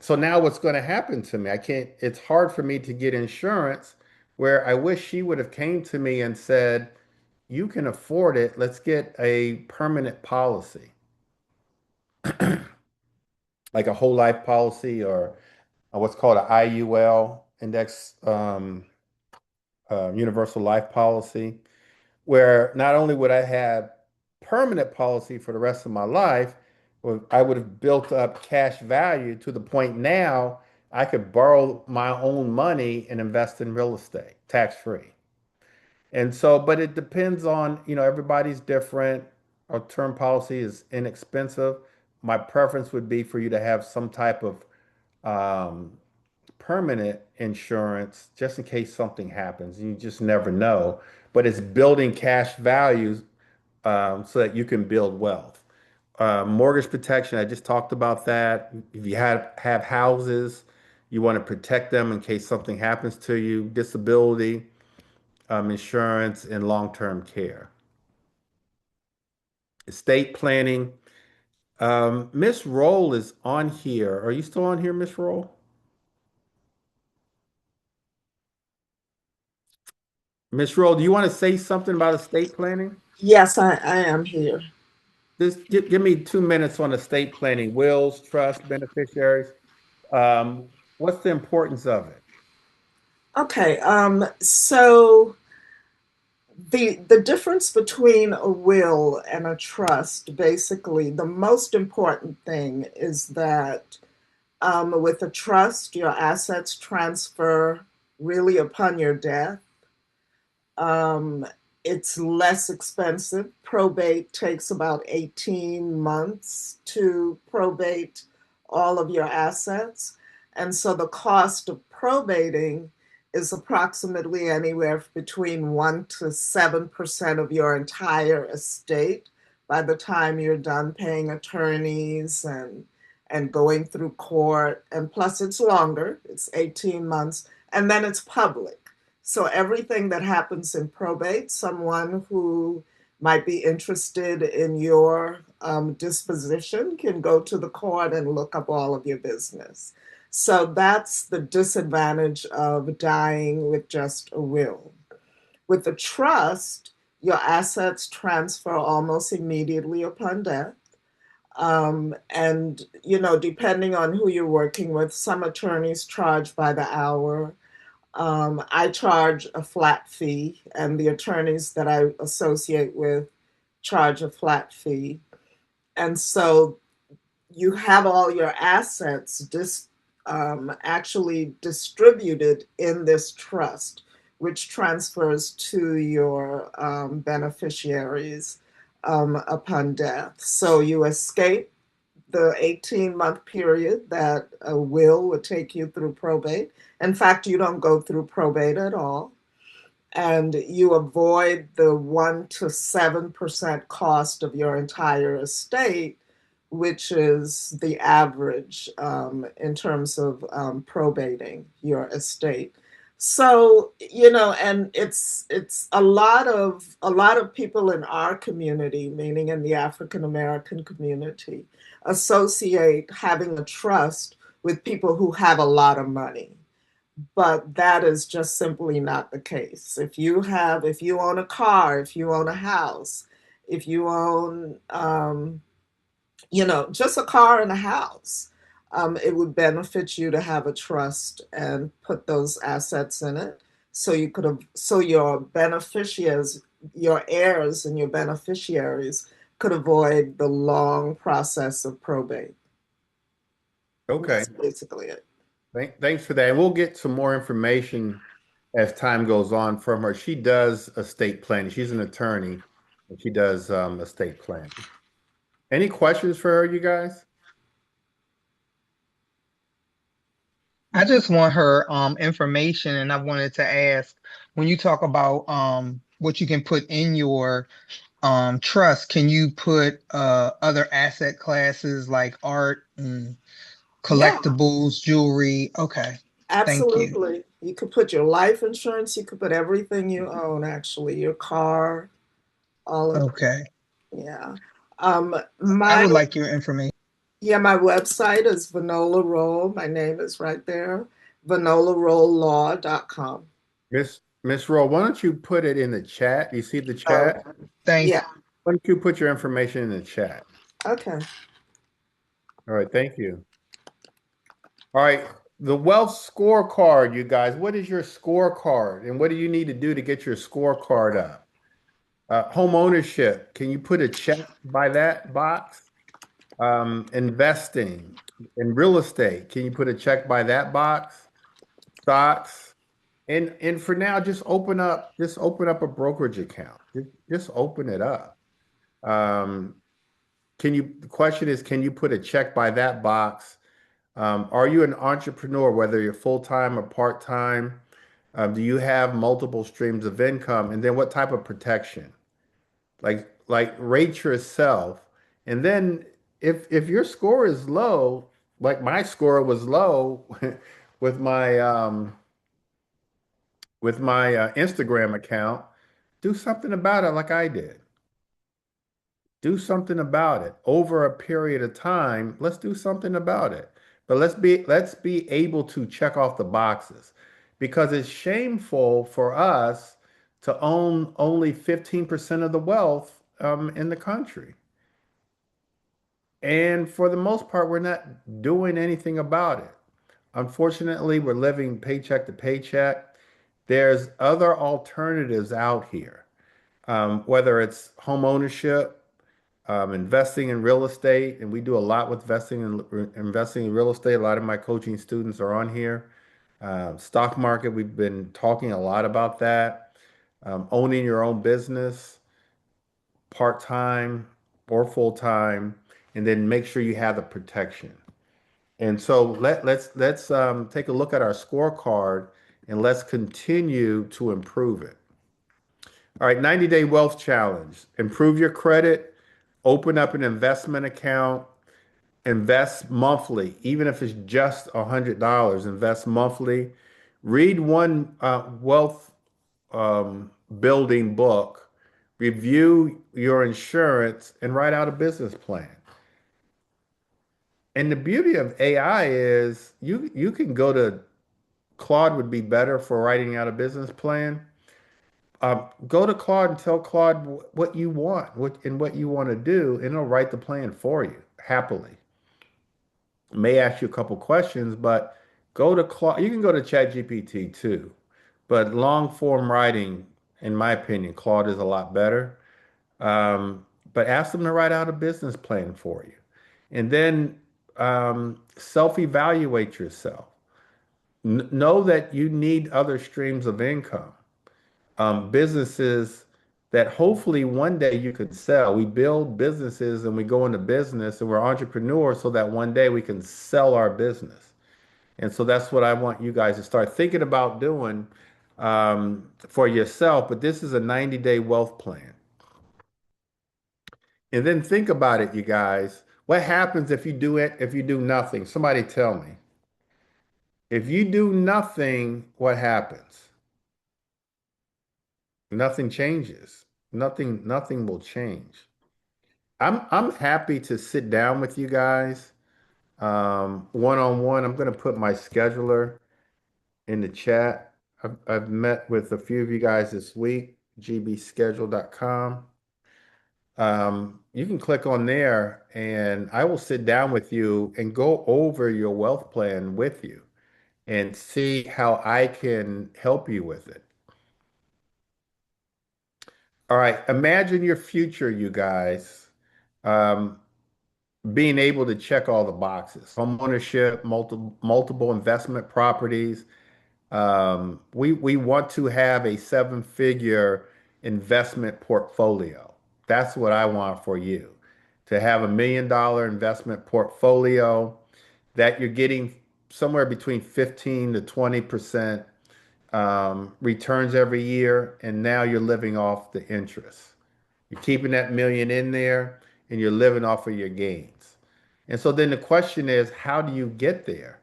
so now what's going to happen to me? I can't, it's hard for me to get insurance where I wish she would have came to me and said, you can afford it. Let's get a permanent policy, like a whole life policy or what's called an IUL, index universal life policy, where not only would I have permanent policy for the rest of my life, but I would have built up cash value to the point now I could borrow my own money and invest in real estate tax free. And so, but it depends on, everybody's different. Our term policy is inexpensive. My preference would be for you to have some type of um, permanent insurance just in case something happens. You just never know. But it's building cash values so that you can build wealth. Mortgage protection, I just talked about that. If you have houses, you want to protect them in case something happens to you, disability, insurance, and long-term care. Estate planning. Miss Roll is on here. Are you still on here, Miss Roll? Miss Roll, do you want to say something about estate planning? Yes, I am here. Just give me 2 minutes on estate planning, wills, trust, beneficiaries. What's the importance of it? Okay, so the difference between a will and a trust, basically, the most important thing is that with a trust, your assets transfer really upon your death. Um, it's less expensive. Probate takes about 18 months to probate all of your assets. And so the cost of probating is approximately anywhere between 1 to 7% of your entire estate by the time you're done paying attorneys and going through court. And plus, it's longer, it's 18 months, and then it's public. So everything that happens in probate, someone who might be interested in your disposition can go to the court and look up all of your business. So that's the disadvantage of dying with just a will. With a trust, your assets transfer almost immediately upon death. And, depending on who you're working with, some attorneys charge by the hour. I charge a flat fee, and the attorneys that I associate with charge a flat fee. And so you have all your assets actually distributed in this trust, which transfers to your beneficiaries upon death. So you escape the 18-month period that a will would take you through probate. In fact, you don't go through probate at all. And you avoid the 1 to 7% cost of your entire estate, which is the average in terms of probating your estate. So, and it's a lot of people in our community, meaning in the African American community, associate having a trust with people who have a lot of money. But that is just simply not the case. If you own a car, if you own a house, if you own, just a car and a house, it would benefit you to have a trust and put those assets in it. So your beneficiaries, your heirs and your beneficiaries could avoid the long process of probate. Okay. That's basically it. Thanks for that. And we'll get some more information as time goes on from her. She does estate planning. She's an attorney, and she does estate planning. Any questions for her, you guys? I just want her information, and I wanted to ask, when you talk about what you can put in your trust, can you put other asset classes like art and Yeah, collectibles, jewelry? Okay. Thank you. absolutely. You could put your life insurance, you could put everything you own, actually, your car, all of that. Okay. Yeah. I My would like your information. yeah, my website is Vanola Roll. My name is right there. VanolaRollLaw.com. Miss Rowe, why don't you put it in the chat? You see the Oh, chat? Thank yeah. Why don't you put your information in the chat? Okay. All right, thank you. All right, the wealth scorecard, you guys. What is your scorecard, and what do you need to do to get your scorecard up? Home ownership. Can you put a check by that box? Investing in real estate. Can you put a check by that box? Stocks. And for now, just open up a brokerage account. Just open it up. Um, the question is, can you put a check by that box? Are you an entrepreneur, whether you're full-time or part-time? Do you have multiple streams of income? And then what type of protection? Like rate yourself. And then if your score is low, like my score was low with my Instagram account, do something about it like I did. Do something about it over a period of time. Let's do something about it. But let's be able to check off the boxes because it's shameful for us to own only 15% of the wealth in the country. And for the most part, we're not doing anything about it. Unfortunately, we're living paycheck to paycheck. There's other alternatives out here, whether it's home ownership, investing in real estate, and we do a lot with investing in real estate. A lot of my coaching students are on here. Stock market, we've been talking a lot about that. Owning your own business, part-time or full-time, and then make sure you have the protection. And so let's take a look at our scorecard and let's continue to improve it. All right, 90-day wealth challenge. Improve your credit, open up an investment account, invest monthly, even if it's just $100, invest monthly. Read one wealth building book, review your insurance, and write out a business plan. And the beauty of AI is you can go to Claude would be better for writing out a business plan. Go to Claude and tell Claude what you want, what you want to do, and it'll write the plan for you happily. May ask you a couple questions, but go to Claude. You can go to ChatGPT too, but long form writing, in my opinion, Claude is a lot better. But ask them to write out a business plan for you, and then self-evaluate yourself. Know that you need other streams of income, businesses that hopefully one day you could sell. We build businesses and we go into business and we're entrepreneurs so that one day we can sell our business. And so that's what I want you guys to start thinking about doing for yourself. But this is a 90-day wealth plan. And then think about it, you guys. What happens if you do it, if you do nothing? Somebody tell me. If you do nothing, what happens? Nothing changes. Nothing will change. I'm happy to sit down with you guys one on one. I'm going to put my scheduler in the chat. I've met with a few of you guys this week, gbschedule.com. You can click on there and I will sit down with you and go over your wealth plan with you and see how I can help you with it. All right, imagine your future, you guys, um, being able to check all the boxes. Home ownership, multiple investment properties. We want to have a seven-figure investment portfolio. That's what I want for you, to have $1 million investment portfolio that you're getting somewhere between 15 to 20% returns every year, and now you're living off the interest. You're keeping that million in there, and you're living off of your gains. And so then the question is, how do you get there?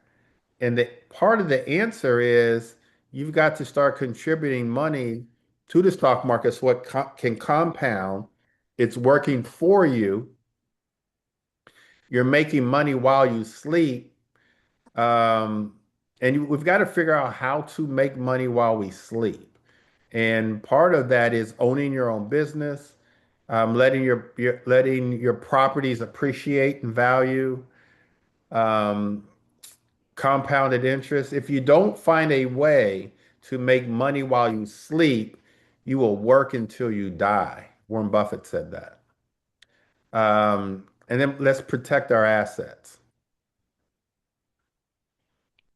And the part of the answer is you've got to start contributing money to the stock market so it can compound. It's working for you. You're making money while you sleep. Um, and we've got to figure out how to make money while we sleep. And part of that is owning your own business, letting your properties appreciate in value, um, compounded interest. If you don't find a way to make money while you sleep, you will work until you die. Warren Buffett said that. And then let's protect our assets.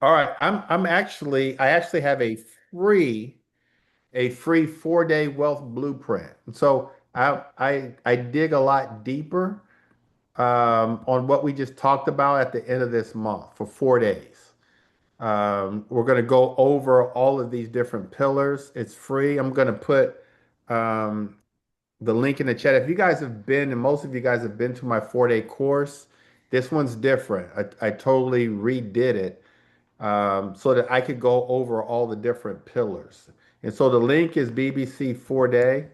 All right, I actually have a free 4-day wealth blueprint. So I dig a lot deeper on what we just talked about at the end of this month for 4 days. We're going to go over all of these different pillars. It's free. I'm going to put um, the link in the chat. If you guys have been, and most of you guys have been to my 4-day course, this one's different. I totally redid it so that I could go over all the different pillars. And so the link is BBC 4-day.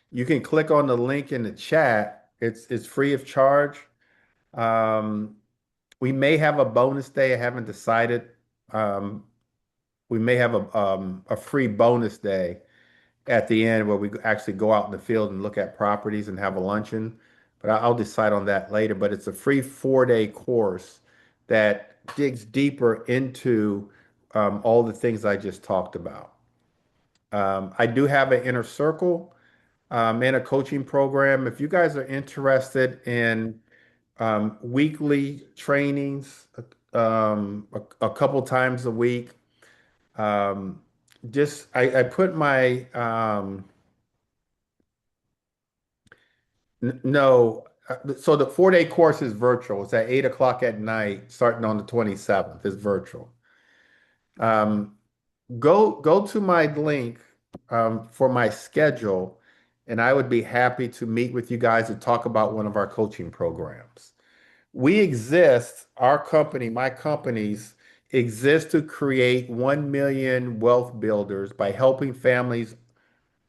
You can click on the link in the chat. It's free of charge. Um, we may have a bonus day. I haven't decided. Um, we may have a free bonus day at the end where we actually go out in the field and look at properties and have a luncheon. But I'll decide on that later. But it's a free 4-day course that digs deeper into all the things I just talked about. I do have an inner circle and a coaching program. If you guys are interested in weekly trainings, a couple times a week, um, I put my no. So the 4-day course is virtual. It's at 8 o'clock at night, starting on the 27th. It's virtual. Um, go to my link for my schedule, and I would be happy to meet with you guys and talk about one of our coaching programs. We exist, our company, my companies exist to create 1 million wealth builders by helping families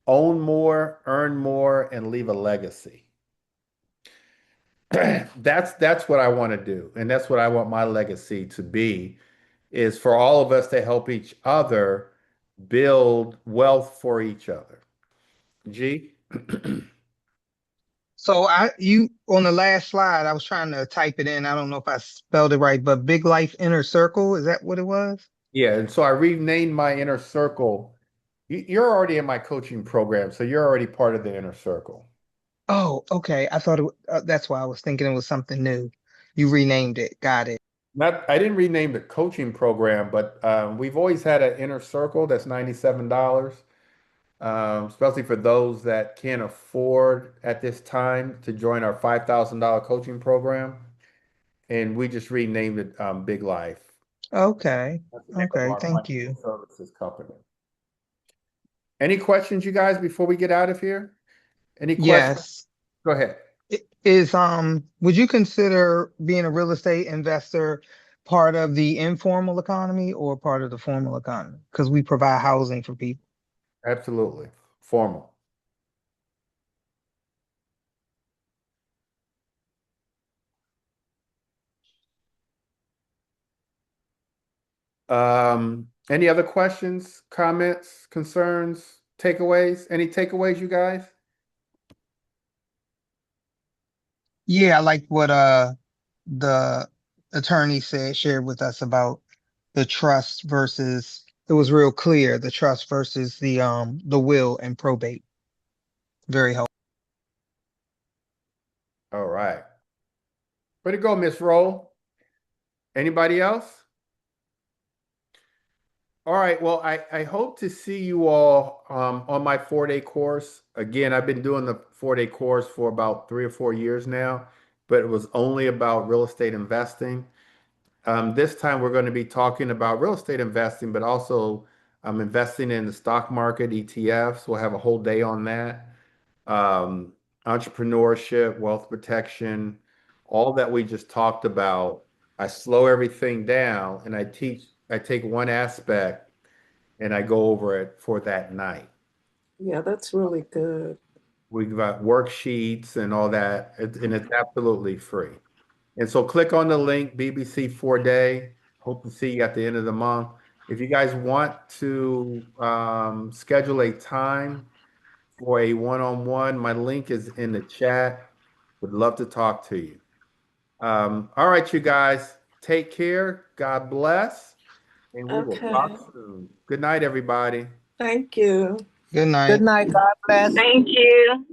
own more, earn more, and leave a legacy. That's what I want to do, and that's what I want my legacy to be, is for all of us to help each other build wealth for each other. G? So you on the last slide, I was trying to type it in. I don't know if I spelled it right, but Big Life Inner Circle, is that what it was? Yeah, and so I renamed my inner circle. You're already in my coaching program, so you're already part of the inner circle. Oh, okay. I thought that's why I was thinking it was something new. You renamed it. Got it. Not, I didn't rename the coaching program, but we've always had an inner circle that's $97, especially for those that can't afford at this time to join our $5,000 coaching program. And we just renamed it Big Life. Okay. That's the name of Okay. our Thank financial you. services company. Any questions, you guys, before we get out of here? Any questions? Yes. Go ahead. Would you consider being a real estate investor part of the informal economy or part of the formal economy? Because we provide housing for people. Absolutely. Formal. Any other questions, comments, concerns, takeaways? Any takeaways, you guys? Yeah, I like what the attorney shared with us about the trust versus it was real clear, the trust versus the will and probate. Very helpful. All right. Way to go, Miss Roll. Anybody else? All right. Well, I hope to see you all on my 4-day course. Again, I've been doing the 4-day course for about 3 or 4 years now, but it was only about real estate investing. This time we're going to be talking about real estate investing, but also investing in the stock market, ETFs. We'll have a whole day on that. Um, Entrepreneurship, wealth protection, all that we just talked about. I slow everything down and I take one aspect and I go over it for that night. Yeah, that's really good. We've got worksheets and all that, and it's absolutely free. And so click on the link, BBC 4-day. Hope to see you at the end of the month. If you guys want to schedule a time for a one-on-one, my link is in the chat. Would love to talk to you. All right, you guys, take care. God bless. And we will Okay. talk soon. Good night, everybody. Thank you. Good night. Good night. God bless. Thank you.